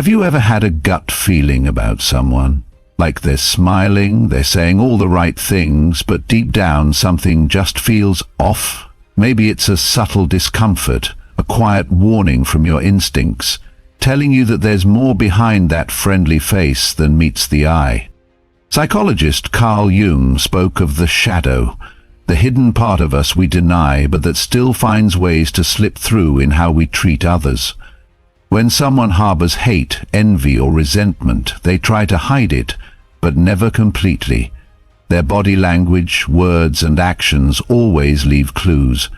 Have you ever had a gut feeling about someone? Like they're smiling, they're saying all the right things, but deep down something just feels off? Maybe it's a subtle discomfort, a quiet warning from your instincts, telling you that there's more behind that friendly face than meets the eye. Psychologist Carl Jung spoke of the shadow, the hidden part of us we deny but that still finds ways to slip through in how we treat others. When someone harbors hate, envy or resentment, they try to hide it, but never completely. Their body language, words and actions always leave clues.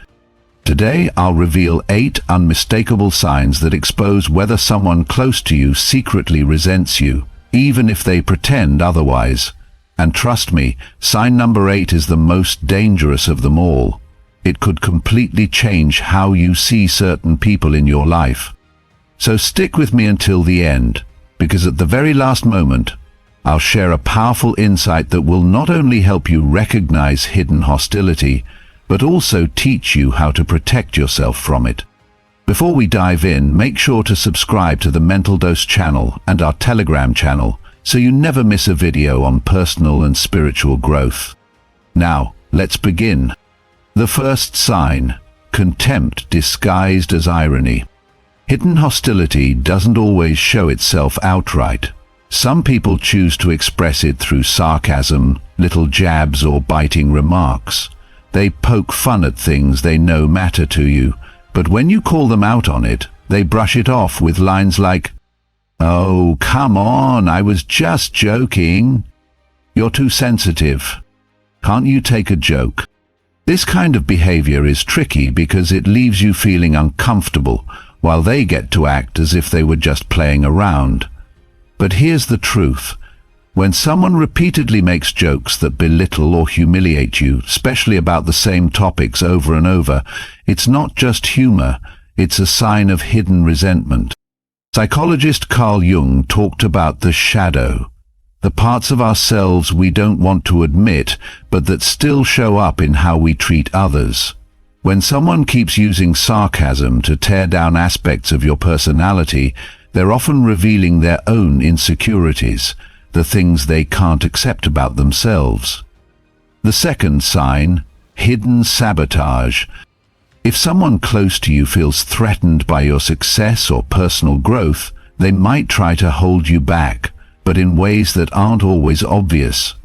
Today I'll reveal 8 unmistakable signs that expose whether someone close to you secretly resents you, even if they pretend otherwise. And trust me, sign number 8 is the most dangerous of them all. It could completely change how you see certain people in your life. So stick with me until the end, because at the very last moment, I'll share a powerful insight that will not only help you recognize hidden hostility, but also teach you how to protect yourself from it. Before we dive in, make sure to subscribe to the Mental Dose channel and our Telegram channel so you never miss a video on personal and spiritual growth. Now, let's begin. The first sign: contempt disguised as irony. Hidden hostility doesn't always show itself outright. Some people choose to express it through sarcasm, little jabs or biting remarks. They poke fun at things they know matter to you, but when you call them out on it, they brush it off with lines like, "Oh, come on, I was just joking. You're too sensitive. Can't you take a joke?" This kind of behavior is tricky because it leaves you feeling uncomfortable, while they get to act as if they were just playing around. But here's the truth. When someone repeatedly makes jokes that belittle or humiliate you, especially about the same topics over and over, it's not just humor, it's a sign of hidden resentment. Psychologist Carl Jung talked about the shadow, the parts of ourselves we don't want to admit, but that still show up in how we treat others. When someone keeps using sarcasm to tear down aspects of your personality, they're often revealing their own insecurities, the things they can't accept about themselves. The second sign: hidden sabotage. If someone close to you feels threatened by your success or personal growth, they might try to hold you back, but in ways that aren't always obvious.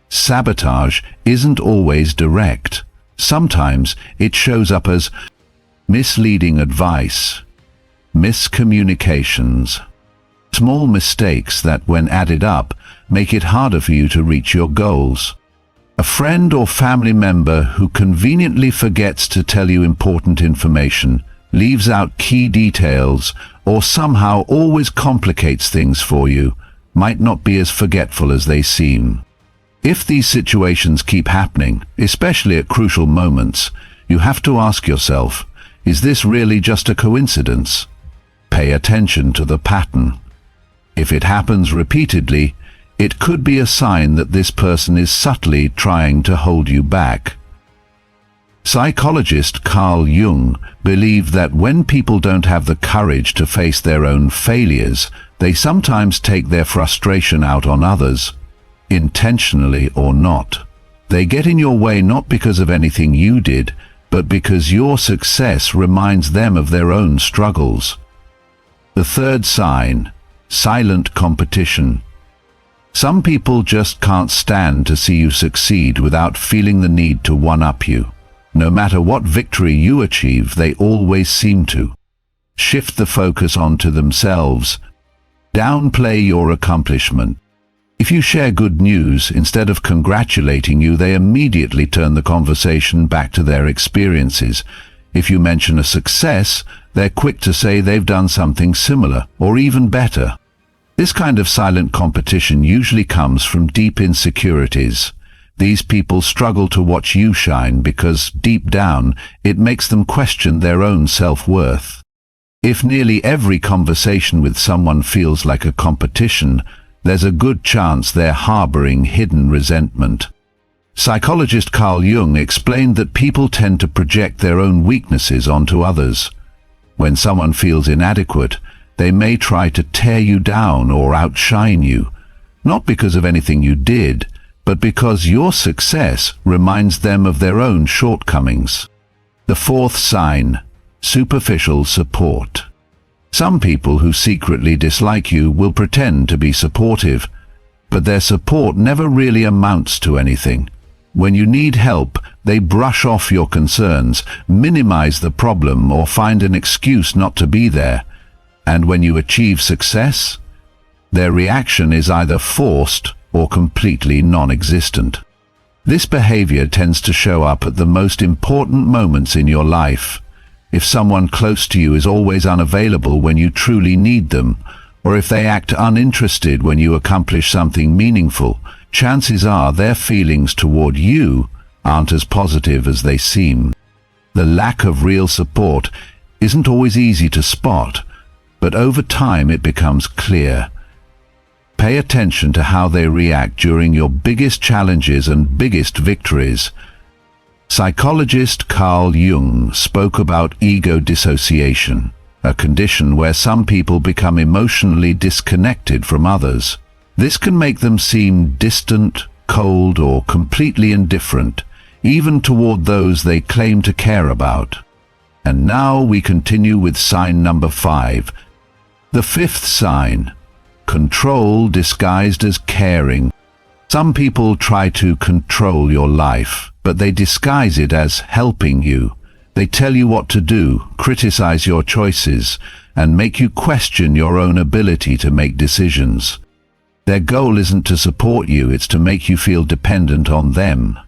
Sabotage isn't always direct. Sometimes it shows up as misleading advice, miscommunications, small mistakes that, when added up, make it harder for you to reach your goals. A friend or family member who conveniently forgets to tell you important information, leaves out key details, or somehow always complicates things for you, might not be as forgetful as they seem. If these situations keep happening, especially at crucial moments, you have to ask yourself, is this really just a coincidence? Pay attention to the pattern. If it happens repeatedly, it could be a sign that this person is subtly trying to hold you back. Psychologist Carl Jung believed that when people don't have the courage to face their own failures, they sometimes take their frustration out on others, intentionally or not. They get in your way not because of anything you did, but because your success reminds them of their own struggles. The third sign: silent competition. Some people just can't stand to see you succeed without feeling the need to one-up you. No matter what victory you achieve, they always seem to shift the focus onto themselves, downplay your accomplishment. If you share good news, instead of congratulating you, they immediately turn the conversation back to their experiences. If you mention a success, they're quick to say they've done something similar, or even better. This kind of silent competition usually comes from deep insecurities. These people struggle to watch you shine because, deep down, it makes them question their own self-worth. If nearly every conversation with someone feels like a competition, there's a good chance they're harboring hidden resentment. Psychologist Carl Jung explained that people tend to project their own weaknesses onto others. When someone feels inadequate, They may try to tear you down or outshine you, not because of anything you did, but because your success reminds them of their own shortcomings. The fourth sign: superficial support. Some people who secretly dislike you will pretend to be supportive, but their support never really amounts to anything. When you need help, they brush off your concerns, minimize the problem, or find an excuse not to be there. And when you achieve success, their reaction is either forced or completely non-existent. This behavior tends to show up at the most important moments in your life. If someone close to you is always unavailable when you truly need them, or if they act uninterested when you accomplish something meaningful, chances are their feelings toward you aren't as positive as they seem. The lack of real support isn't always easy to spot, but over time it becomes clear. Pay attention to how they react during your biggest challenges and biggest victories. Psychologist Carl Jung spoke about ego dissociation, a condition where some people become emotionally disconnected from others. This can make them seem distant, cold, or completely indifferent, even toward those they claim to care about. And now we continue with sign number 5. The fifth sign: control disguised as caring. Some people try to control your life, but they disguise it as helping you. They tell you what to do, criticize your choices, and make you question your own ability to make decisions. Their goal isn't to support you, it's to make you feel dependent on them.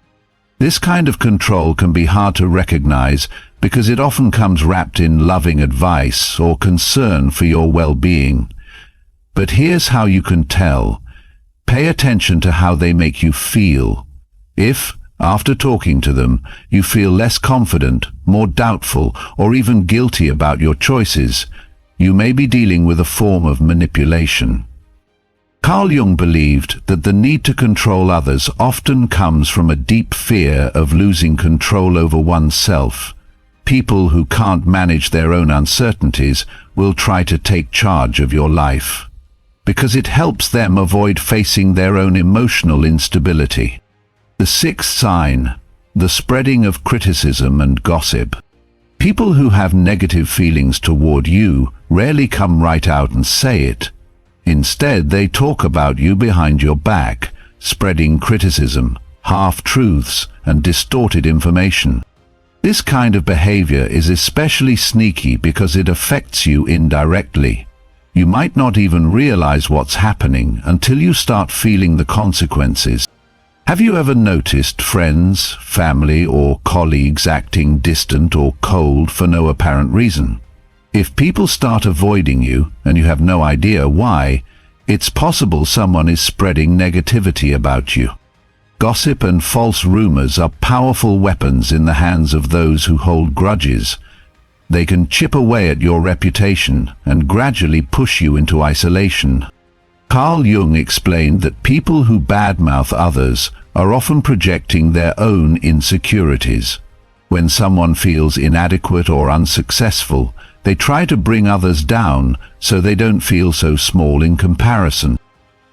This kind of control can be hard to recognize because it often comes wrapped in loving advice or concern for your well-being. But here's how you can tell. Pay attention to how they make you feel. If, after talking to them, you feel less confident, more doubtful, or even guilty about your choices, you may be dealing with a form of manipulation. Carl Jung believed that the need to control others often comes from a deep fear of losing control over oneself. People who can't manage their own uncertainties will try to take charge of your life, because it helps them avoid facing their own emotional instability. The sixth sign: the spreading of criticism and gossip. People who have negative feelings toward you rarely come right out and say it. Instead, they talk about you behind your back, spreading criticism, half-truths, and distorted information. This kind of behavior is especially sneaky because it affects you indirectly. You might not even realize what's happening until you start feeling the consequences. Have you ever noticed friends, family, or colleagues acting distant or cold for no apparent reason? If people start avoiding you and you have no idea why, it's possible someone is spreading negativity about you. Gossip and false rumors are powerful weapons in the hands of those who hold grudges. They can chip away at your reputation and gradually push you into isolation. Carl Jung explained that people who badmouth others are often projecting their own insecurities. When someone feels inadequate or unsuccessful, they try to bring others down so they don't feel so small in comparison.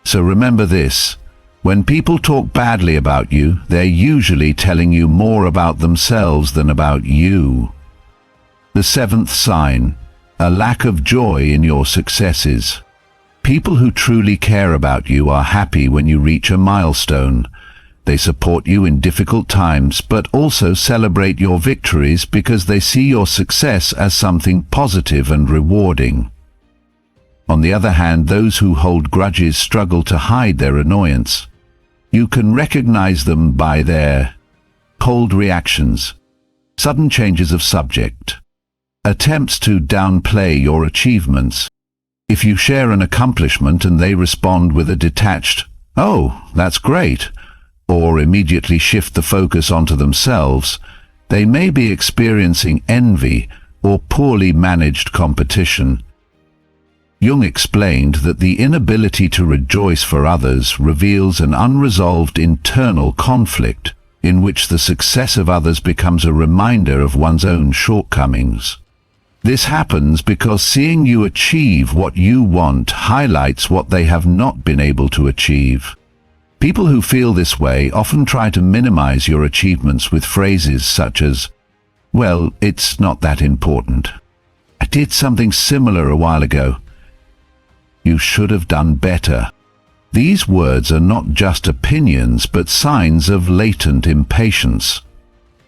So remember this: when people talk badly about you, they're usually telling you more about themselves than about you. The seventh sign: a lack of joy in your successes. People who truly care about you are happy when you reach a milestone. They support you in difficult times, but also celebrate your victories because they see your success as something positive and rewarding. On the other hand, those who hold grudges struggle to hide their annoyance. You can recognize them by their cold reactions, sudden changes of subject, attempts to downplay your achievements. If you share an accomplishment and they respond with a detached, "Oh, that's great," or immediately shift the focus onto themselves, they may be experiencing envy or poorly managed competition. Jung explained that the inability to rejoice for others reveals an unresolved internal conflict in which the success of others becomes a reminder of one's own shortcomings. This happens because seeing you achieve what you want highlights what they have not been able to achieve. People who feel this way often try to minimize your achievements with phrases such as, "Well, it's not that important. I did something similar a while ago. You should have done better." These words are not just opinions but signs of latent impatience.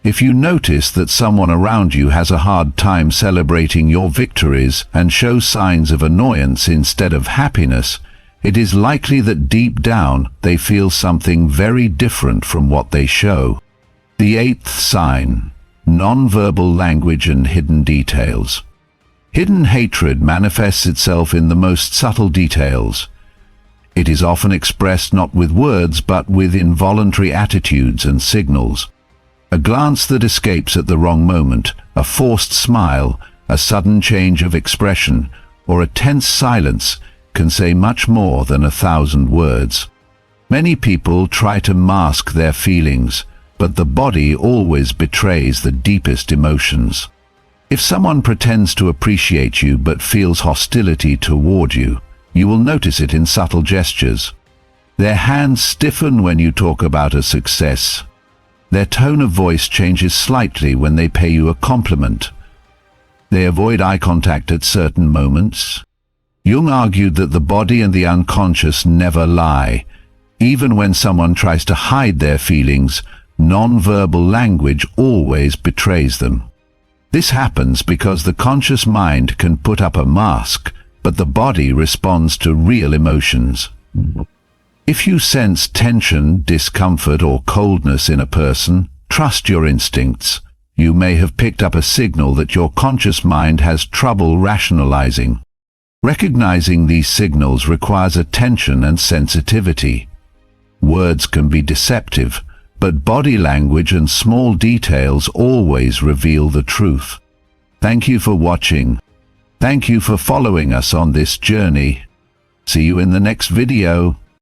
If you notice that someone around you has a hard time celebrating your victories and shows signs of annoyance instead of happiness, it is likely that deep down they feel something very different from what they show. The eighth sign: non-verbal language and hidden details. Hidden hatred manifests itself in the most subtle details. It is often expressed not with words but with involuntary attitudes and signals. A glance that escapes at the wrong moment, a forced smile, a sudden change of expression, or a tense silence can say much more than 1,000 words. Many people try to mask their feelings, but the body always betrays the deepest emotions. If someone pretends to appreciate you but feels hostility toward you, you will notice it in subtle gestures. Their hands stiffen when you talk about a success. Their tone of voice changes slightly when they pay you a compliment. They avoid eye contact at certain moments. Jung argued that the body and the unconscious never lie. Even when someone tries to hide their feelings, non-verbal language always betrays them. This happens because the conscious mind can put up a mask, but the body responds to real emotions. If you sense tension, discomfort, or coldness in a person, trust your instincts. You may have picked up a signal that your conscious mind has trouble rationalizing. Recognizing these signals requires attention and sensitivity. Words can be deceptive, but body language and small details always reveal the truth. Thank you for watching. Thank you for following us on this journey. See you in the next video.